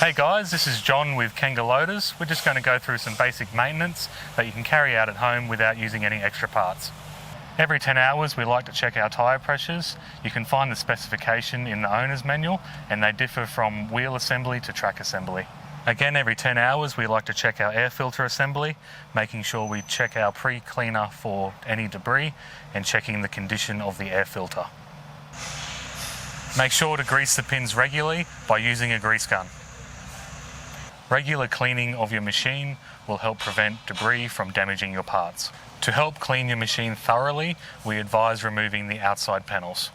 Hey guys, this is John with Kanga Loaders. We're just going to go through some basic maintenance that you can carry out at home without using any extra parts. Every 10 hours we like to check our tyre pressures. You can find the specification in the owner's manual and they differ from wheel assembly to track assembly. Again, every 10 hours we like to check our air filter assembly, making sure we check our pre-cleaner for any debris and checking the condition of the air filter. Make sure to grease the pins regularly by using a grease gun. Regular cleaning of your machine will help prevent debris from damaging your parts. To help clean your machine thoroughly, we advise removing the outside panels.